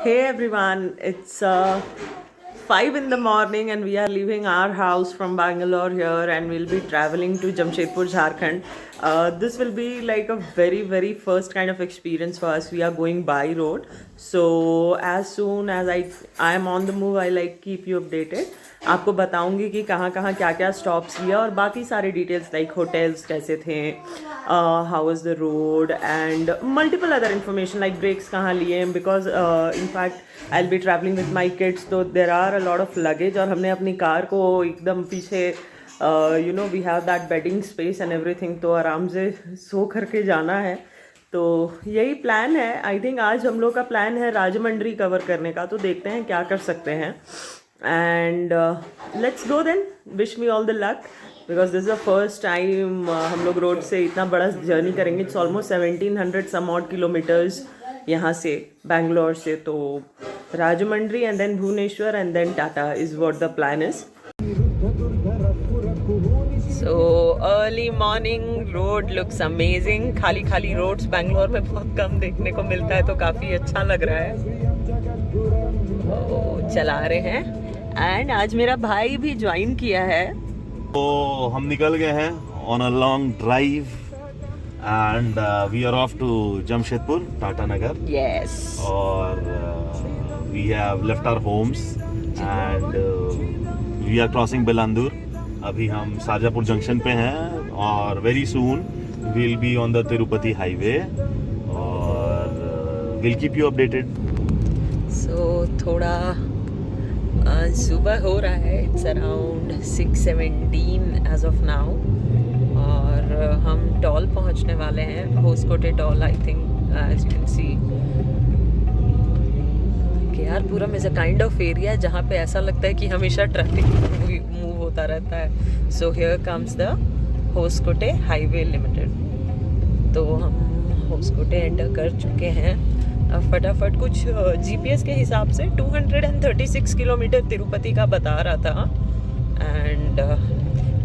Hey everyone, it's 5 in the morning and we are leaving our house from Bangalore here and we'll be traveling to Jamshedpur, Jharkhand. This will be like a very first kind of experience for us. We are going by road. So as soon as I am on the move, I like keep you updated. आपको बताऊंगी कि कहाँ कहाँ क्या क्या stops लिया और बाकी सारे डिटेल्स लाइक होटल्स कैसे थे, how was the road and multiple other information like breaks कहाँ लिए because in fact I will be travelling with my kids तो there are a lot of luggage और हमने अपनी कार को एकदम पीछे we have that bedding space and everything तो आराम से सो करके जाना है. तो यही प्लान है. आई थिंक आज हम लोग का प्लान है राजमंड्री कवर करने का, तो देखते हैं क्या कर सकते हैं. And let's go then. Wish me all the luck because this is the first time हम लोग रोड से इतना बड़ा जर्नी करेंगे. It's almost 1700 some odd kilometers यहाँ से बैंगलोर से. तो Rajahmundry and then Bhubaneswar and then Tata is what the plan is. So early morning road looks amazing. खाली खाली रोड्स बैंगलोर में बहुत कम देखने को मिलता है तो काफ़ी अच्छा लग रहा है. तो चला रहे हैं एंड आज मेरा भाई भी ज्वाइन किया है. तो हम निकल गए हैं on a long drive and we are off to Jamshedpur Tata Nagar. Yes. और we have left our homes and we are crossing Bilandur. अभी हम शाजापुर जंक्शन पे हैं और very soon will be on the Tirupati highway और will keep you updated. So थोड़ा सुबह हो रहा है. It's around 6:17 as of now और हम टॉल पहुंचने वाले हैं. Hoskote toll I think as you can see. KR Puram is a kind of area जहाँ पे ऐसा लगता है कि हमेशा ट्रैफिक मूव होता रहता है. So here comes the Hoskote highway limited. तो हम होसकोटे एंटर कर चुके हैं. अब फटाफट कुछ जीपीएस के हिसाब से 236 किलोमीटर तिरुपति का बता रहा था. And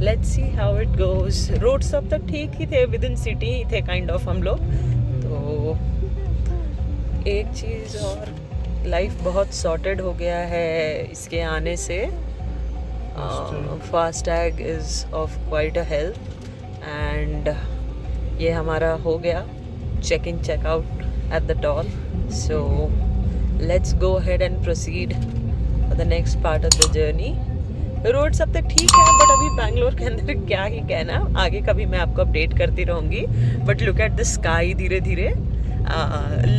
let's see how it goes. Road सब तक ठीक ही थे, विद इन सिटी ही थे काइंड ऑफ हम लोग. तो एक चीज़ और, लाइफ बहुत सॉर्टेड हो गया है इसके आने से. FASTag is of quite a help and ये हमारा हो गया check in check out at the toll. So let's go ahead and proceed for the next part of the journey. Road सब तक ठीक है बट अभी बैंगलोर के अंदर क्या ही कहना. आगे कभी मैं आपको अपडेट करती रहूँगी. But look at the sky धीरे धीरे.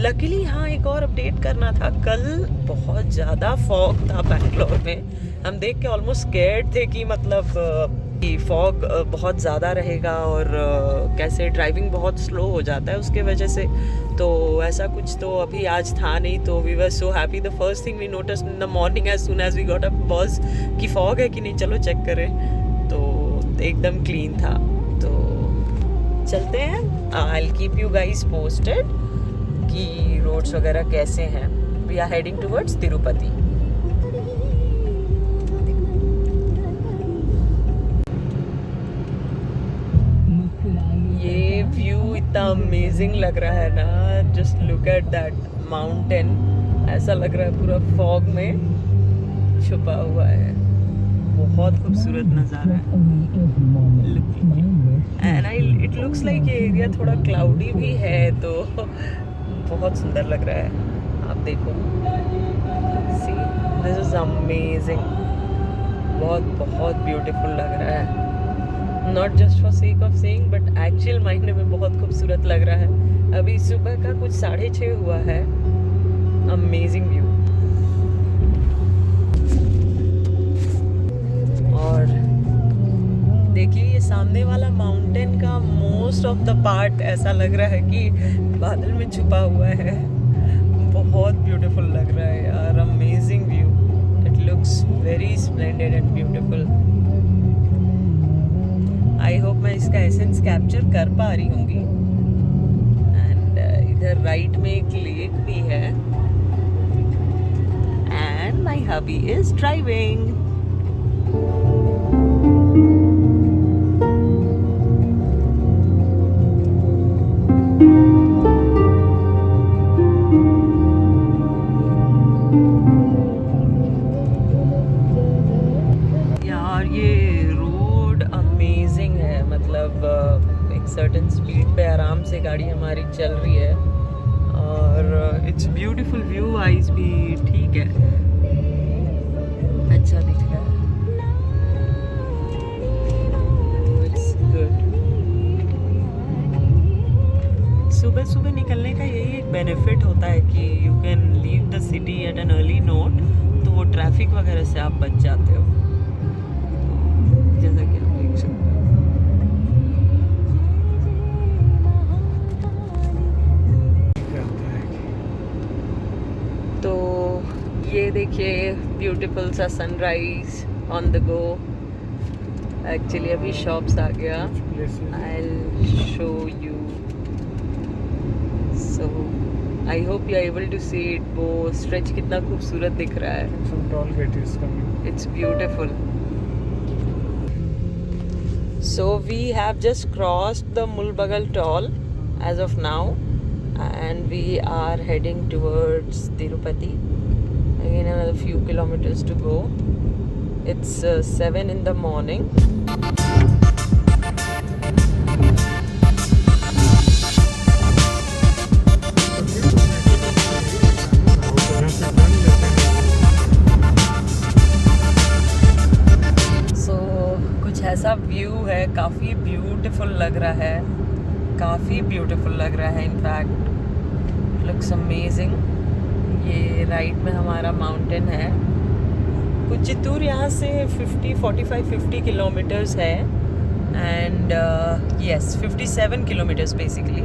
लकीली हाँ एक और अपडेट करना था. कल बहुत ज़्यादा फॉग था बैंगलोर में. हम देख के ऑलमोस्ट स्कैर्ड थे कि मतलब कि फॉग बहुत ज़्यादा रहेगा और कैसे ड्राइविंग बहुत स्लो हो जाता है उसके वजह से. तो ऐसा कुछ तो अभी आज था नहीं. तो we were so happy. The first thing we notice in the morning as soon as we got up was कि फॉग है कि नहीं, चलो चेक करें. तो एकदम क्लीन था. तो चलते हैं. I will keep you guys posted कि रोड्स वगैरह कैसे हैं. We are heading towards Tirupati. ये व्यू इतना अमेजिंग लग रहा है ना. Just look at that mountain. ऐसा लग रहा है पूरा फॉग में छुपा हुआ है. बहुत खूबसूरत नज़ारा है. एंड इट लुक्स लाइक ये एरिया थोड़ा क्लाउडी भी है तो बहुत सुंदर लग रहा है. आप देखो, सी दिस इज अमेजिंग. बहुत बहुत ब्यूटीफुल लग रहा है. Not just for sake of saying but actual मायने में बहुत खूबसूरत लग रहा है. अभी सुबह का कुछ 6:30 हुआ है. Amazing view. और देखिए ये सामने वाला माउंटेन का मोस्ट ऑफ द पार्ट ऐसा लग रहा है कि बादल में छुपा हुआ है. बहुत ब्यूटीफुल लग रहा है यार. Amazing view. It looks very splendid and beautiful. I hope मैं इसका एसेंस कैप्चर कर पा रही होंगी. एंड इधर राइट में एक लेक भी है. And my hubby is driving. गाड़ी हमारी चल रही है और इट्स ब्यूटीफुल, व्यू वाइज भी ठीक है, अच्छा दिख रहा है, इट्स गुड। सुबह सुबह निकलने का यही एक बेनिफिट होता है कि you can leave the city at an early note, तो वो ट्रैफिक वगैरह से आप बच जाते हो, जैसा कि आप देख सकते हो। तो ये देखिए ब्यूटीफुल सा sunrise on the go. Actually अभी शॉप्स आ गया, I will show you. So I hope you are able to see it. वो स्ट्रेच कितना खूबसूरत दिख रहा है, it's beautiful. So we have just crossed the Mulbagal Toll as of now, and we are heading towards Tirupati. Again, another few kilometers to go. It's 7 in the morning. ऐसा view है, काफ़ी beautiful लग रहा है, काफ़ी beautiful लग रहा है, इनफैक्ट लुक्स अमेजिंग। ये राइट में हमारा माउंटेन है, कुछ चित्तूर यहाँ से 50 किलोमीटर्स है, and yes 57 kilometers basically.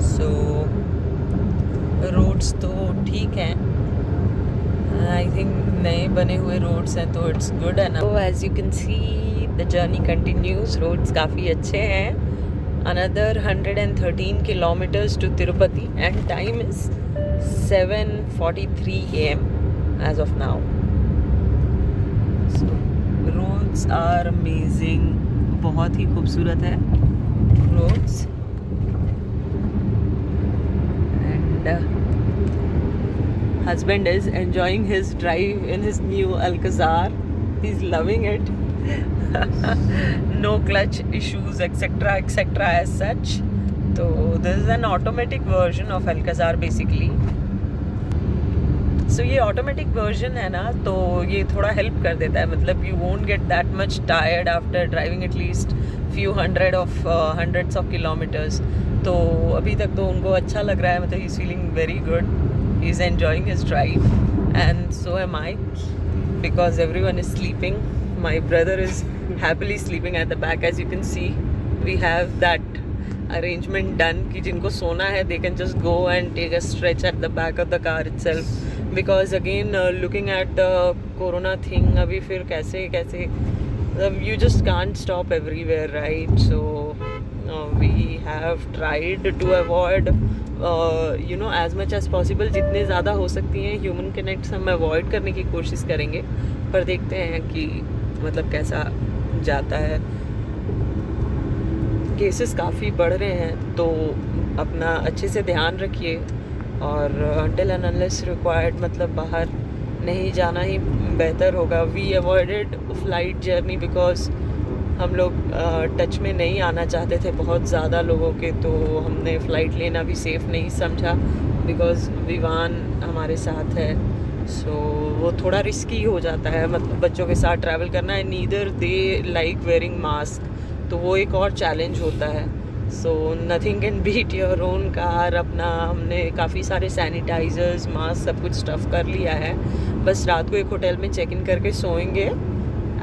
So roads तो ठीक हैं, आई थिंक नए बने हुए रोड्स हैं, तो इट्स गुड है ना। तो as you can see the journey continues, roads काफ़ी अच्छे हैं। Another 113 kilometers to Tirupati and time is 7:43 AM as of now. Roads are amazing, बहुत ही खूबसूरत है roads. And husband is enjoying his drive in his new Alcazar. He's loving it. No clutch issues etc as such. So this is an automatic version of Alcazar basically. So ये automatic version है ना, तो ये थोड़ा help कर देता है, मतलब you won't get that much tired after driving at least few hundreds of kilometers. तो अभी तक तो उनको अच्छा लग रहा है, मतलब he's feeling very good. He's enjoying his drive, and so am I, because everyone is sleeping. My brother is happily sleeping at the back. As you can see, we have that arrangement done कि जिनको सोना है they can just go and take a stretch at the back of the car itself, because again looking at the corona thing, अभी फिर कैसे you just can't stop everywhere, right? So we have tried to avoid as much as possible, जितने ज़्यादा हो सकती हैं human connects हम avoid करने की कोशिश करेंगे, पर देखते हैं कि मतलब कैसा जाता है। केसेस काफ़ी बढ़ रहे हैं, तो अपना अच्छे से ध्यान रखिए, और until and unless required मतलब बाहर नहीं जाना ही बेहतर होगा। We avoided flight journey because हम लोग टच में नहीं आना चाहते थे बहुत ज़्यादा लोगों के, तो हमने फ़्लाइट लेना भी सेफ़ नहीं समझा, बिकॉज़ विवान हमारे साथ है। सो वो थोड़ा रिस्की हो जाता है, मतलब बच्चों के साथ ट्रैवल करना है, neither they like wearing mask, तो वो एक और चैलेंज होता है। So nothing can beat your own car. अपना हमने काफ़ी सारे सैनिटाइज़र्स, मास्क, सब कुछ स्टफ़ कर लिया है, बस रात को एक होटल में चेक इन करके सोएंगे,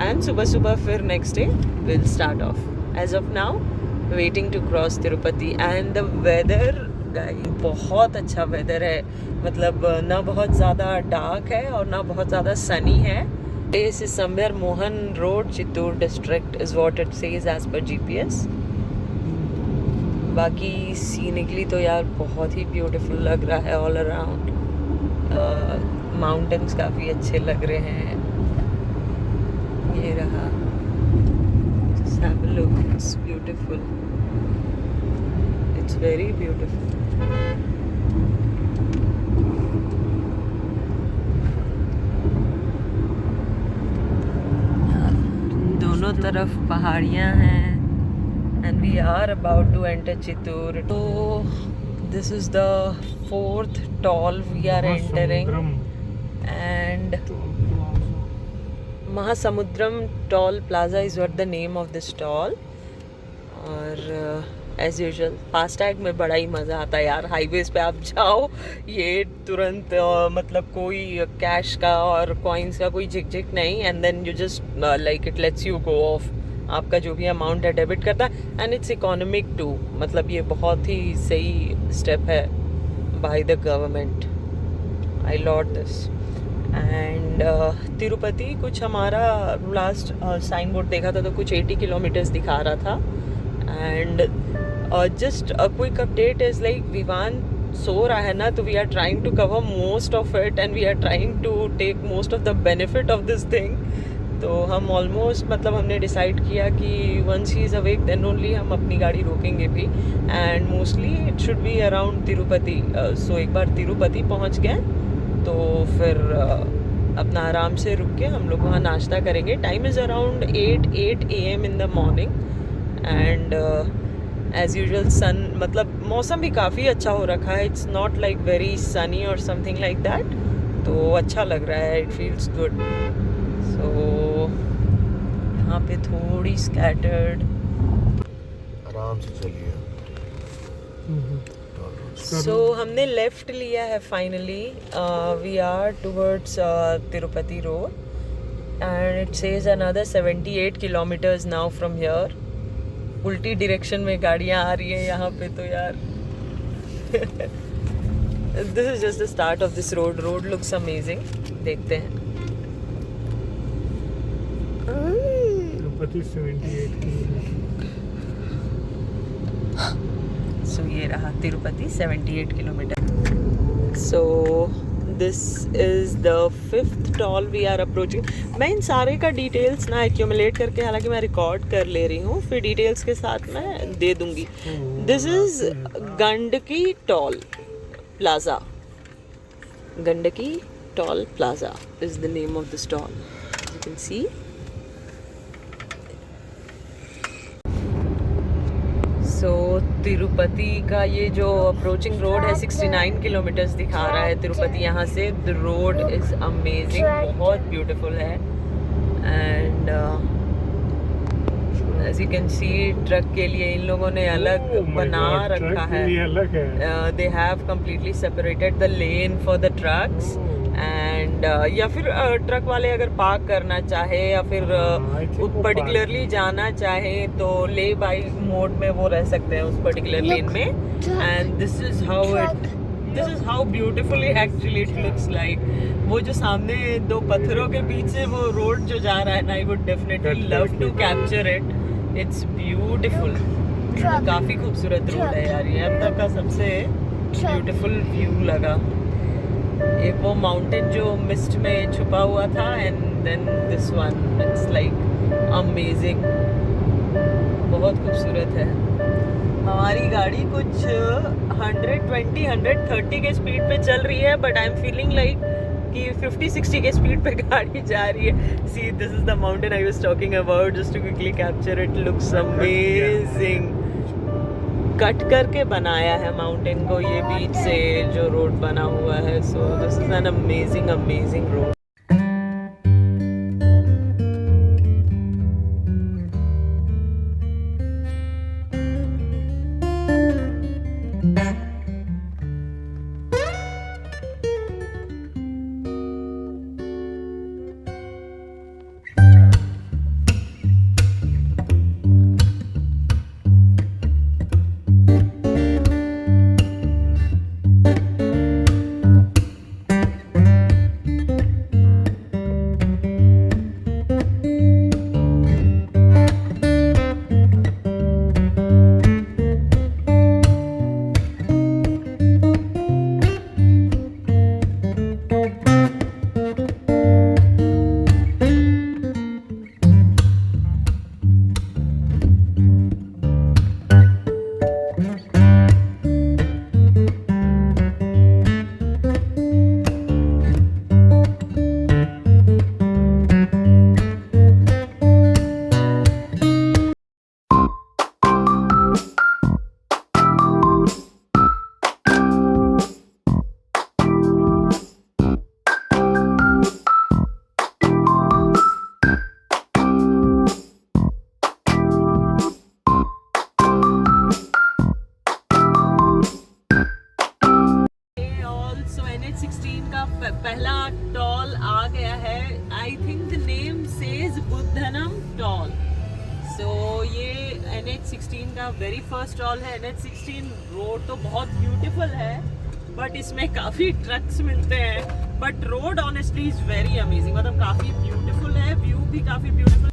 and सुबह फिर next day we'll start off. As of now waiting to cross Tirupati, and the weather guys बहुत अच्छा weather है, मतलब ना बहुत ज़्यादा डार्क है और ना बहुत ज़्यादा सनी है। This is somewhere Mohan Road, Chittoor district is what it says as per GPS. बाकी सीनिकली तो यार बहुत ही ब्यूटीफुल लग रहा है ऑल अराउंड। माउंटेन्स काफ़ी अच्छे लग रहे हैं। ये रहा, just have a look, it's beautiful, it's very beautiful. दोनों तरफ पहाड़ियाँ हैं, and we are about to enter Chittoor. So this is the fourth toll we are entering, and Mahasamudram Toll Plaza is what the name of this toll. और as usual FASTag में बड़ा ही मज़ा आता है यार. हाईवेज पे आप जाओ, ये तुरंत मतलब कोई कैश का और कॉइन्स का कोई झिक झिक नहीं, and then you just like it let's you go off. आपका जो भी अमाउंट है डेबिट करता है, एंड इट्स इकोनॉमिक टू. मतलब ये बहुत ही सही स्टेप है by the government. I lot this. And Tirupati कुछ हमारा लास्ट साइन बोर्ड देखा था तो कुछ 80 किलोमीटर्स दिखा रहा था. And just a quick update is like Vivaan सो रहा है ना, तो we are trying to cover most of it and we are trying to take most of the benefit of this thing. तो हम ऑलमोस्ट मतलब हमने डिसाइड किया कि once he is awake then only हम अपनी गाड़ी रोकेंगे भी. And mostly it should be around Tirupati. So एक बार तिरुपति पहुंच गए तो फिर अपना आराम से रुक के हम लोग वहाँ नाश्ता करेंगे. Time is around 8 AM in the morning. And as usual sun मतलब मौसम भी काफ़ी अच्छा हो रखा है. It's not like very sunny और समथिंग लाइक दैट. तो अच्छा लग रहा है, इट फील्स गुड. सो यहाँ पे थोड़ी स्कैटर्ड. आराम से चलिए. सो हमने लेफ्ट लिया है finally. We are towards Tirupati road and it says another 78 kilometers now from here. उल्टी डायरेक्शन में गाड़ियाँ आ रही हैं यहाँ पे तो यार. This is just the start of this road. Road looks amazing. देखते हैं. तिरुपति 78 सो ये रहा Tirupati 78 kilometer. So this is the 5th toll we are approaching. मैं इन सारे का डिटेल्स ना एक्यूमुलेट करके, हालांकि मैं रिकॉर्ड कर ले रही हूँ, फिर डिटेल्स के साथ मैं दे दूँगी. This is Gandaki toll plaza. Gandaki toll plaza is the name of this toll. You can see. So Tirupati का ये जो अप्रोचिंग रोड है 69 किलोमीटर्स दिखा रहा है तिरुपति यहाँ से. द रोड इज़ अमेजिंग, बहुत ब्यूटीफुल है. And as you can see truck के लिए इन लोगों ने अलग बना रखा है. They have completely separated the lane for the trucks. And या फिर ट्रक वाले अगर पार्क करना चाहे या फिर पर्टिकुलरली जाना चाहे तो ले बाई मोड में वो रह सकते हैं उस पर्टिकुलर लेन में. And this is how beautifully actually it looks like. वो जो सामने दो पत्थरों के बीच से वो रोड जो जा रहा है ना, I would definitely love to capture it. It's beautiful. काफ़ी खूबसूरत रोड है यार. ये अब तक का सबसे ब्यूटिफुल व्यू लगा. एक वो माउंटेन जो मिस्ट में छुपा हुआ था and then this one. It's like amazing. बहुत खूबसूरत है. हमारी गाड़ी कुछ 120-130 के स्पीड पे चल रही है, but I am feeling like कि 50-60 के स्पीड पे गाड़ी जा रही है. See this is the mountain I was talking about. Just to quickly capture it. Looks amazing. Cut करके बनाया है माउंटेन को ये बीच से जो रोड बना हुआ है. So this is an amazing road. NH16 का पहला टॉल आ गया है. I think the name says Buddhanam toll. So ये NH16 का वेरी फर्स्ट टॉल है. NH16 रोड तो बहुत ब्यूटीफुल है, बट इसमें काफ़ी ट्रक्स मिलते हैं. But road honestly is very amazing. मतलब काफ़ी ब्यूटीफुल है, व्यू भी काफ़ी beautiful.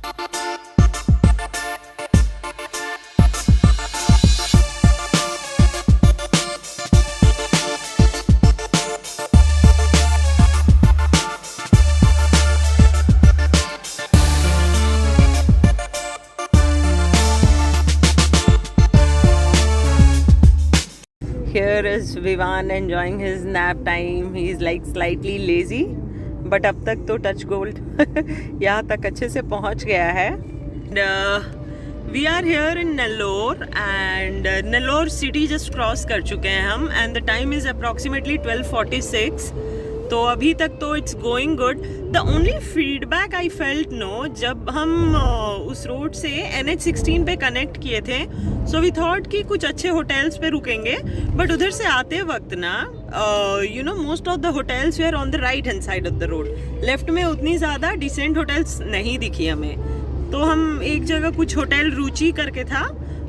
Here is Vivan enjoying his nap time. He is like slightly lazy, but अब तक तो टच गोल्ड यहाँ तक अच्छे से पहुँच गया है. We are here in Nellore and Nellore city just cross कर चुके हैं हम, and the time is approximately 12:46. तो अभी तक तो it's going good. The only feedback I felt no, जब हम उस रोड से NH16 पे कनेक्ट किए थे, सो वी थॉट कि कुछ अच्छे होटल्स पे रुकेंगे, बट उधर से आते वक्त ना you know most of the hotels were on the right hand side of the road. Left में उतनी ज़्यादा डिसेंट होटल्स नहीं दिखी हमें. तो हम एक जगह कुछ होटल रुचि करके था,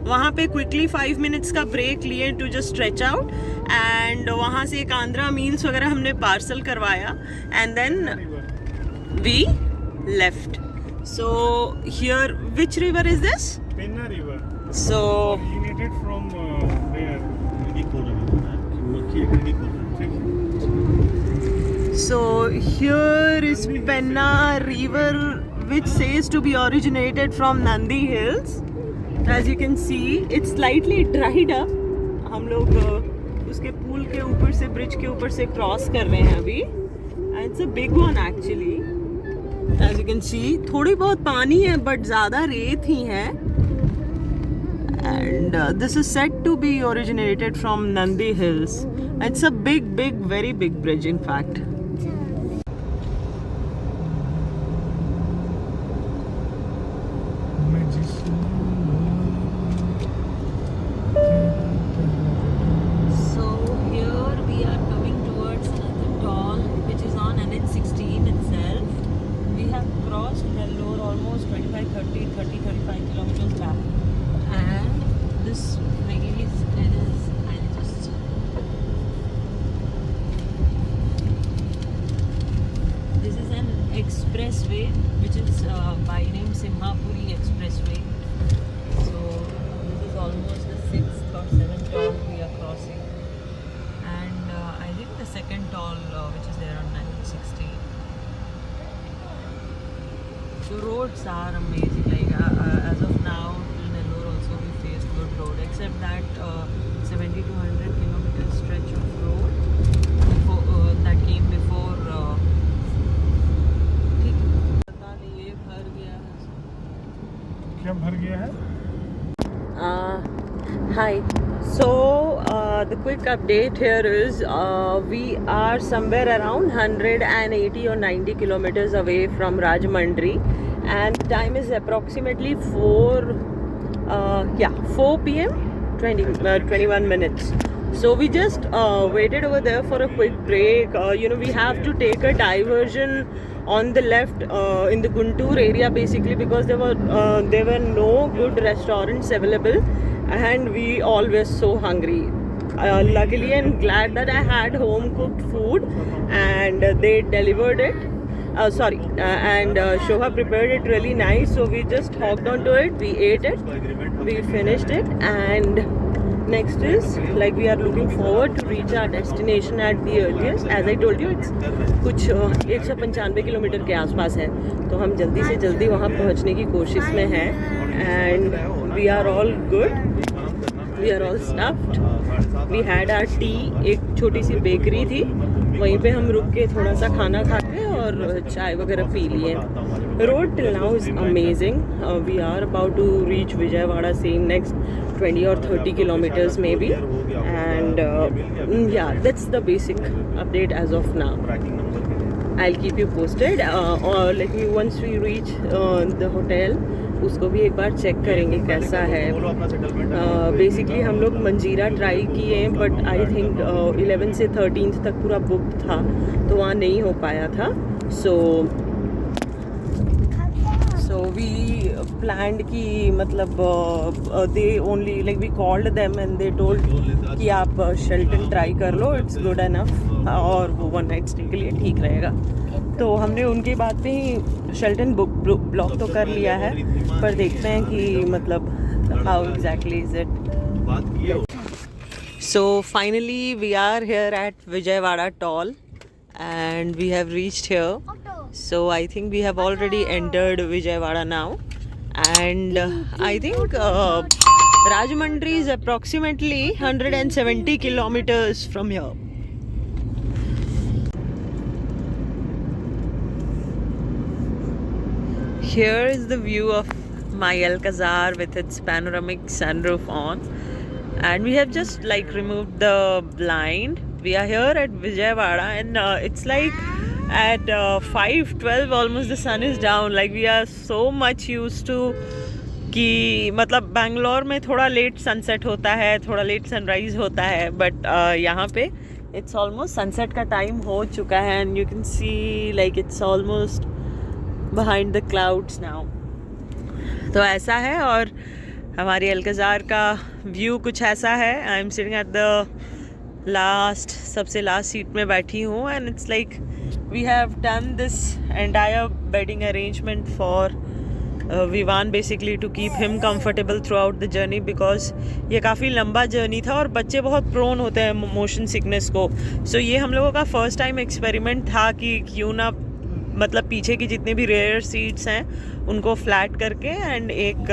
वहाँ पे क्विकली 5 मिनट्स का ब्रेक लिए to just stretch out, and वहाँ से एक आंध्रा मील्स वगैरह हमने पार्सल करवाया, and then we left. So here which river is this? Penna River. सो Originated from where? So here is Penna River, which says to be originated from Nandi Hills. As you can see, it's slightly dried up. हम लोग उसके पुल के ऊपर से, bridge के ऊपर से क्रॉस कर रहे हैं अभी. And it's a big one actually. As you can see, थोड़ी बहुत पानी है, but ज़्यादा रेत ही है. And this is said to be originated from Nandi Hills. It's a big, very big bridge in fact. So here we are coming towards another toll which is on NH16 itself. We have crossed Nellore almost 35 kilometers back, and this place is, I'll just, this is an expressway which is by name Simhapuri Expressway. So this is almost the 6th or 7th toll we are crossing, and I think the second toll which is there on NH16. The roads are amazing. Like as of now, till Nellore also we face good road, except that 70 to 100 kilometer stretch of road before, that came before. ठीक पता नहीं ये भर गया है. क्या भर गया है? Hi. So the quick update here is we are somewhere around 180 or 90 kilometers away from Rajahmundry, and the time is approximately 4 p.m. 21 minutes. So we just waited over there for a quick break. We have to take a diversion on the left in the Guntur area basically, because there were no good restaurants available, and we all were so hungry. Luckily and glad that I had home cooked food, and they delivered it. And Shobha prepared it really nice, so we just hopped onto it, we ate it, we finished it, and next is like we are looking forward to reach our destination at the earliest. As I told you, it's कुछ 195 kilometre के आसपास है, तो हम जल्दी से जल्दी वहाँ पहुँचने की कोशिश में हैं, and we are all good, we are all stuffed. We had our tea, एक छोटी सी बेकरी थी, वहीं पे हम रुक के थोड़ा सा खाना खा के और चाय वगैरह पी लिए. Road till now is amazing. We are about to reach Vijayawada, saying next 20 or 30 kilometers maybe, and yeah, that's the basic update as of now. I'll keep you posted, or once we reach the hotel, उसको भी एक बार check करेंगे कैसा है। Basically हम लोग मंजीरा try किए बट आई थिंक 11 से 13 तक पूरा बुक था तो वहाँ नहीं हो पाया था। So we planned कि मतलब they only like we called them and they told कि आप शेल्टन ट्राई कर लो, इट्स गुड इनफ और वो वन नाइट स्टे के लिए ठीक रहेगा। तो हमने उनके बाद पे ही शेल्टन ब्लॉक तो कर लिया है, पर देखते हैं कि मतलब how exactly is it. So finally we are here at Vijayawada Toll and we have reached here. So I think we have already entered Vijayawada now, and I think Rajahmundry is approximately 170 kilometers from here. Here is the view of my Alcazar with its panoramic sunroof on, and we have just like removed the blind. We are here at Vijayawada and it's like at 5:12 almost the sun is down. Like we are so much used to कि मतलब बैंगलोर में थोड़ा late sunset होता है, थोड़ा late sunrise होता है, but यहाँ पे इट्स ऑलमोस्ट सनसेट का टाइम हो चुका है and you can C like it's almost behind the clouds now. तो ऐसा है और हमारी अल्कजार का व्यू कुछ ऐसा है। I am sitting at the last, सबसे लास्ट सीट में बैठी हूँ and it's like we have done this entire bedding arrangement for Vivan basically to keep him comfortable throughout the journey because ये काफ़ी लंबा जर्नी था और बच्चे बहुत प्रोन होते हैं मोशन सिकनेस को। सो ये हम लोगों का फर्स्ट टाइम एक्सपेरिमेंट था कि क्यों ना मतलब पीछे की जितनी भी रेयर सीट्स हैं उनको फ्लैट करके एंड एक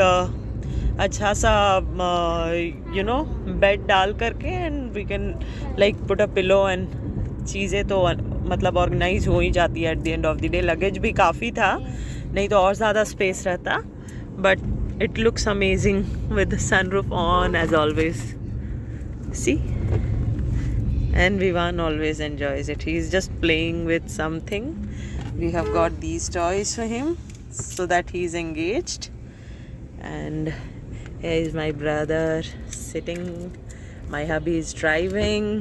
अच्छा सा यू नो बेड डाल करके and we can like put a pillow and चीज़ें तो मतलब ऑर्गेनाइज हो ही जाती है at the end of the day. Luggage भी काफ़ी था, नहीं तो और ज़्यादा स्पेस रहता, but it looks amazing with sunroof on as always. See and Vivaan always enjoys it, he is just playing with something. We have got these toys for him so that he is engaged, and here is my brother sitting, my hubby is driving.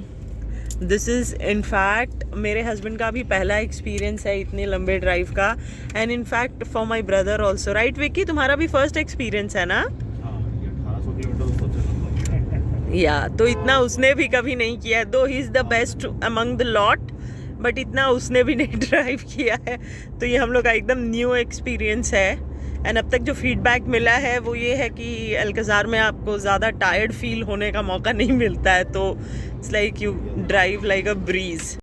This is in fact मेरे husband का भी पहला experience है इतने लंबे drive का, and in fact for my brother also, right Vicky? तुम्हारा भी फर्स्ट एक्सपीरियंस है ना? या तो इतना उसने भी कभी नहीं किया, दो he is the best among the lot, but इतना उसने भी नहीं ड्राइव किया है। तो ये हम लोग का एकदम न्यू एक्सपीरियंस है एंड अब तक जो फीडबैक मिला है वो ये है कि अल्कजार में आपको ज़्यादा टायर्ड फील होने का मौका नहीं मिलता है, तो it's like you drive like a breeze.